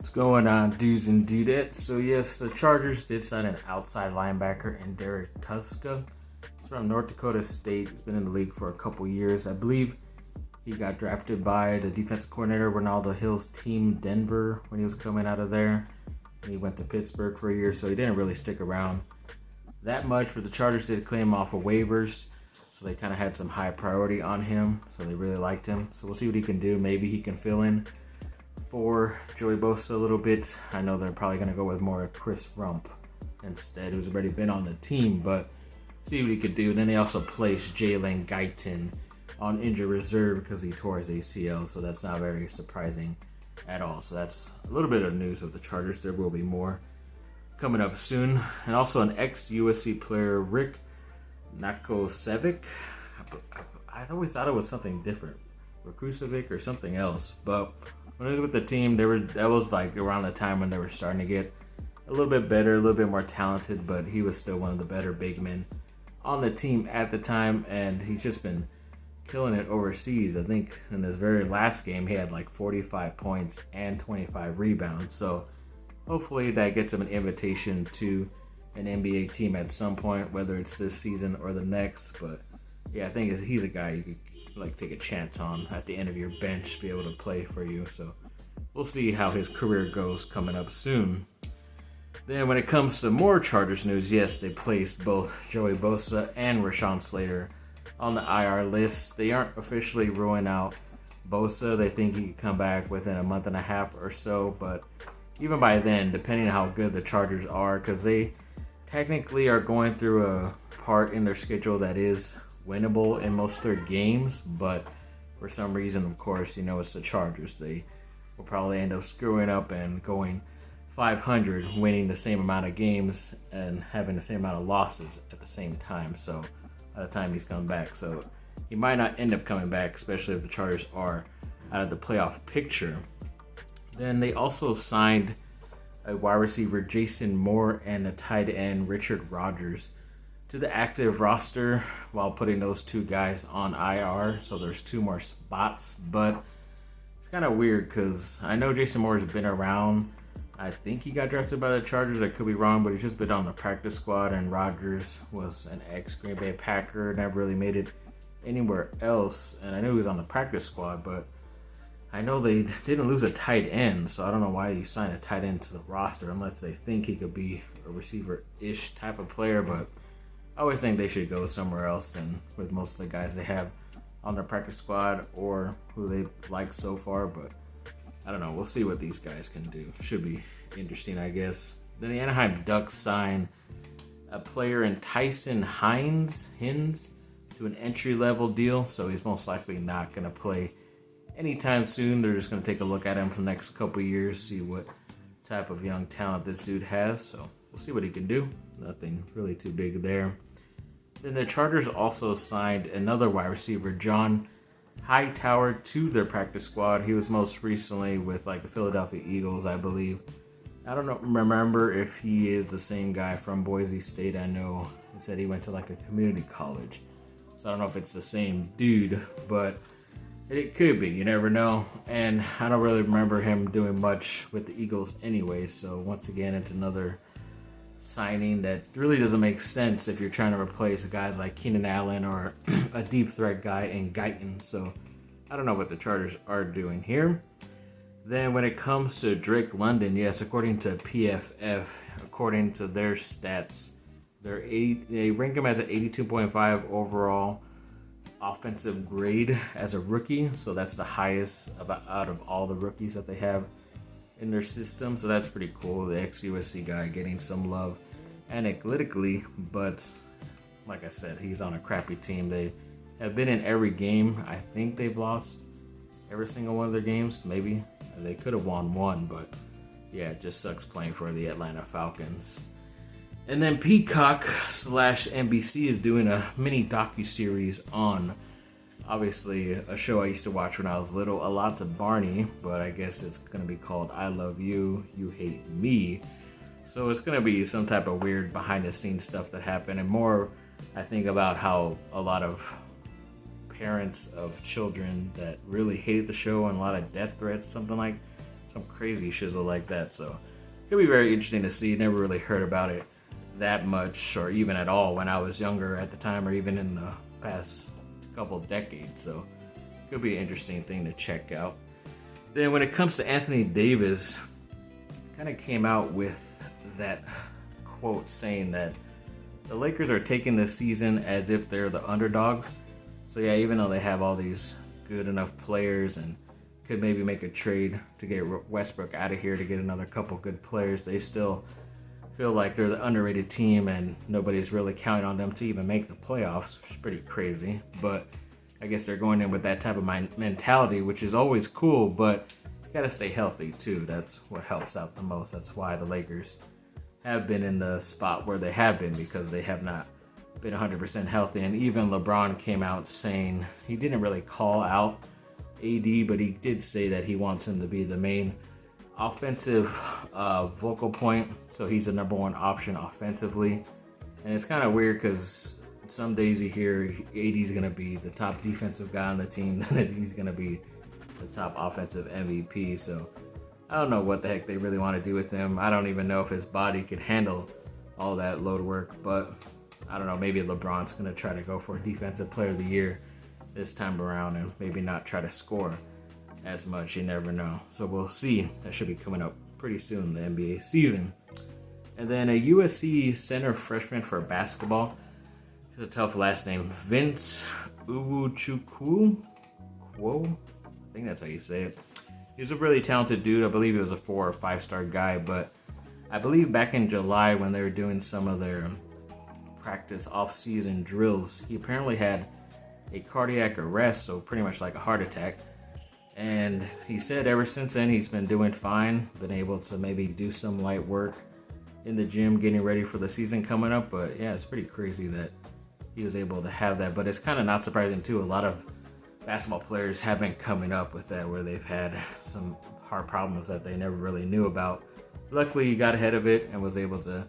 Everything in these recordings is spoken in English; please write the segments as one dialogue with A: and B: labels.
A: What's going on, dudes and dudettes? So yes, the Chargers did sign an outside linebacker in Derek Tuska. He's from North Dakota State. He's been in the league for a couple years. I believe he got drafted by the defensive coordinator Ronaldo Hill's team, Denver, when he was coming out of there. And he went to Pittsburgh for a year, so he didn't really stick around that much. But the Chargers did claim him off of waivers, so they kind of had some high priority on him. So they really liked him. So we'll see what he can do. Maybe he can fill in for Joey Bosa a little bit. I know they're probably going to go with more Chris Rump instead, who's already been on the team, but see what he could do. Then they also placed Jalen Guyton on injured reserve because he tore his ACL, so that's not very surprising at all. So that's a little bit of news with the Chargers. There will be more coming up soon. And also an ex-USC player, Rick Nakosevic. I always thought it was something different, Rakusevic or something else, but when he was with the team, that was like around the time when they were starting to get a little bit better, a little bit more talented, but he was still one of the better big men on the team at the time, and he's just been killing it overseas. I think in his very last game, he had like 45 points and 25 rebounds, so hopefully that gets him an invitation to an NBA team at some point, whether it's this season or the next. But yeah, I think he's a guy you could take a chance on at the end of your bench, be able to play for you. So we'll see how his career goes coming up soon. Then when it comes to more Chargers news, yes, they placed both Joey Bosa and Rashawn Slater on the IR list. They aren't officially ruling out Bosa. They think he could come back within a month and a half or so, but even by then, depending on how good the Chargers are, because they technically are going through a part in their schedule that is winnable in most of their games, but for some reason, of course, it's the Chargers. They will probably end up screwing up and going 500, winning the same amount of games and having the same amount of losses at the same time. So by the time he's coming back, so he might not end up coming back, especially if the Chargers are out of the playoff picture. Then they also signed a wide receiver, Jason Moore, and a tight end, Richard Rodgers, to the active roster while putting those two guys on IR. So there's two more spots, but it's kind of weird because I know Jason Moore has been around. I think he got drafted by the Chargers. I could be wrong, but he's just been on the practice squad, and Rodgers was an ex-Green Bay Packer, never really made it anywhere else. And I knew he was on the practice squad, but I know they didn't lose a tight end, so I don't know why you sign a tight end to the roster unless they think he could be a receiver-ish type of player, but I always think they should go somewhere else than with most of the guys they have on their practice squad or who they like so far. But I don't know. We'll see what these guys can do. Should be interesting, I guess. Then the Anaheim Ducks signed a player in Tyson Hines to an entry-level deal, so he's most likely not going to play anytime soon. They're just going to take a look at him for the next couple of years, see what type of young talent this dude has. So we'll see what he can do. Nothing really too big there. Then the Chargers also signed another wide receiver, John Hightower, to their practice squad. He was most recently with the Philadelphia Eagles, I believe. I don't remember if he is the same guy from Boise State. I know he said he went to a community college, so I don't know if it's the same dude, but it could be. You never know. And I don't really remember him doing much with the Eagles anyway, so once again, it's another signing that really doesn't make sense if you're trying to replace guys like Keenan Allen or a deep threat guy in Guyton. So I don't know what the Chargers are doing here. Then when it comes to Drake London, yes, according to PFF, according to their stats, they rank him as an 82.5 overall offensive grade as a rookie. So that's the highest out of all the rookies that they have in their system. So that's pretty cool. The ex-USC guy getting some love analytically, but like I said, he's on a crappy team. They have been in every game. I think they've lost every single one of their games. Maybe they could have won one, but yeah, it just sucks playing for the Atlanta Falcons. And then Peacock/NBC is doing a mini docuseries on, obviously, a show I used to watch when I was little, a lot to Barney, but I guess it's going to be called I Love You, You Hate Me. So it's going to be some type of weird behind-the-scenes stuff that happened, and more, I think, about how a lot of parents of children that really hated the show and a lot of death threats, something like some crazy shizzle like that. So it could be very interesting to see. Never really heard about it that much or even at all when I was younger at the time or even in the past couple decades. So it could be an interesting thing to check out. Then when it comes to Anthony Davis, kind of came out with that quote saying that the Lakers are taking this season as if they're the underdogs. So yeah, even though they have all these good enough players and could maybe make a trade to get Westbrook out of here to get another couple good players, they still feel like they're the underrated team and nobody's really counting on them to even make the playoffs, which is pretty crazy. But I guess they're going in with that type of mentality, which is always cool, but you gotta stay healthy too. That's what helps out the most. That's why the Lakers have been in the spot where they have been, because they have not been 100% healthy. And even LeBron came out saying he didn't really call out AD, but he did say that he wants him to be the main offensive vocal point. So he's the number one option offensively. And it's kind of weird because some days you hear AD's going to be the top defensive guy on the team, then he's going to be the top offensive MVP. So I don't know what the heck they really want to do with him. I don't even know if his body could handle all that load work, but I don't know, maybe LeBron's going to try to go for Defensive Player of the Year this time around and maybe not try to score as much. You never know. So we'll see. That should be coming up pretty soon, the NBA season. And then a USC center freshman for basketball. It's a tough last name. Vince Uwuchukwu. I think that's how you say it. He's a really talented dude. I believe he was a 4 or 5-star guy, but I believe back in July when they were doing some of their practice off-season drills, he apparently had a cardiac arrest, so pretty much like a heart attack. And he said ever since then he's been doing fine, been able to maybe do some light work in the gym, getting ready for the season coming up. But yeah, it's pretty crazy that he was able to have that. But it's kind of not surprising too. A lot of basketball players have been coming up with that, where they've had some heart problems that they never really knew about. Luckily, he got ahead of it and was able to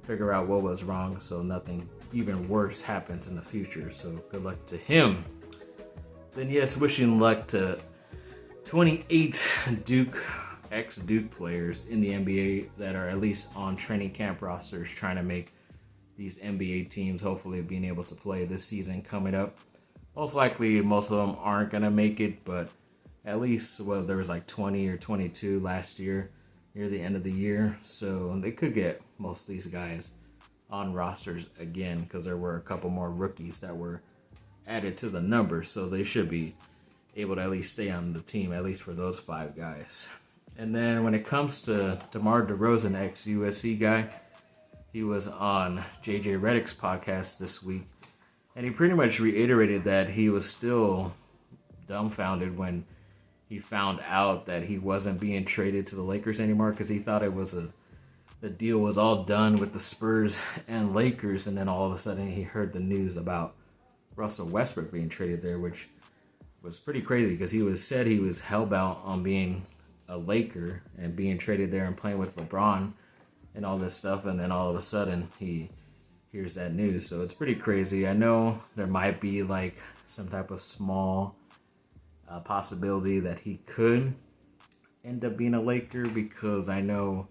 A: figure out what was wrong, so nothing even worse happens in the future. So good luck to him. Then yes, wishing luck to 28 ex-Duke players in the NBA that are at least on training camp rosters trying to make these NBA teams, hopefully being able to play this season coming up. Most likely, most of them aren't going to make it, but at least, well, there was like 20 or 22 last year near the end of the year. So they could get most of these guys on rosters again, because there were a couple more rookies that were added to the number. So they should be able to at least stay on the team, at least for those 5 guys. And then when it comes to DeMar DeRozan, ex-USC guy, he was on JJ Redick's podcast this week, and he pretty much reiterated that he was still dumbfounded when he found out that he wasn't being traded to the Lakers anymore, because he thought it was the deal was all done with the Spurs and Lakers, and then all of a sudden he heard the news about Russell Westbrook being traded there, which was pretty crazy because he was hellbound on being a Laker and being traded there and playing with LeBron and all this stuff, and then all of a sudden he hears that news. So it's pretty crazy. I know there might be like some type of small possibility that he could end up being a Laker, because I know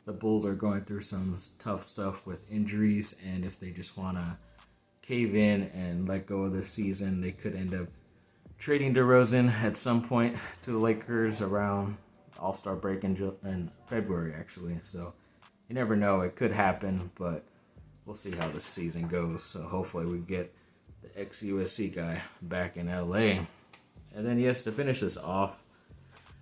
A: the Bulls are going through some tough stuff with injuries, and if they just want to cave in and let go of this season, they could end up trading DeRozan at some point to the Lakers around All-Star break in February, actually. So you never know. It could happen, but we'll see how this season goes. So hopefully we get the ex-USC guy back in LA. And then, yes, to finish this off,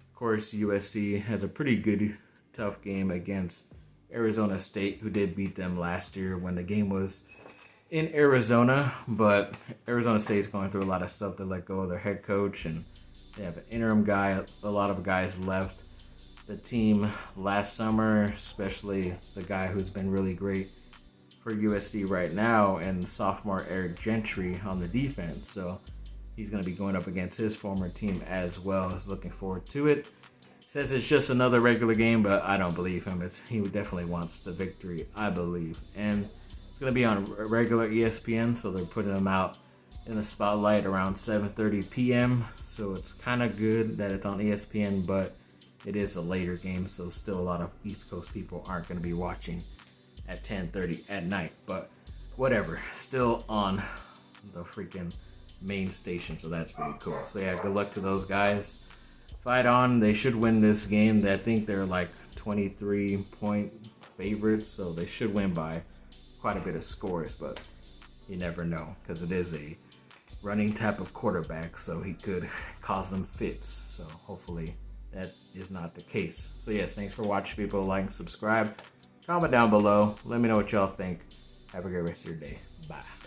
A: of course, USC has a pretty good, tough game against Arizona State, who did beat them last year when the game was in Arizona. But Arizona State's going through a lot of stuff. They let go of their head coach, and they have an interim guy. A lot of guys left the team last summer, especially the guy who's been really great for USC right now, and sophomore Eric Gentry on the defense. So he's going to be going up against his former team as well. He's looking forward to it. Says it's just another regular game, but I don't believe him. He definitely wants the victory, I believe. And it's going to be on regular ESPN, so they're putting him out in the spotlight around 7:30 p.m. So it's kind of good that it's on ESPN, but it is a later game, so still a lot of East Coast people aren't going to be watching at 10:30 at night. But whatever, still on the freaking main station, so that's pretty cool. So yeah, good luck to those guys. Fight on. They should win this game. I think they're like 23-point favorites, so they should win by quite a bit of scores, but you never know because it is a running type of quarterback, so he could cause them fits. So hopefully that is not the case. So yes, thanks for watching, people. Like, subscribe, comment down below. Let me know what y'all think. Have a great rest of your day. Bye.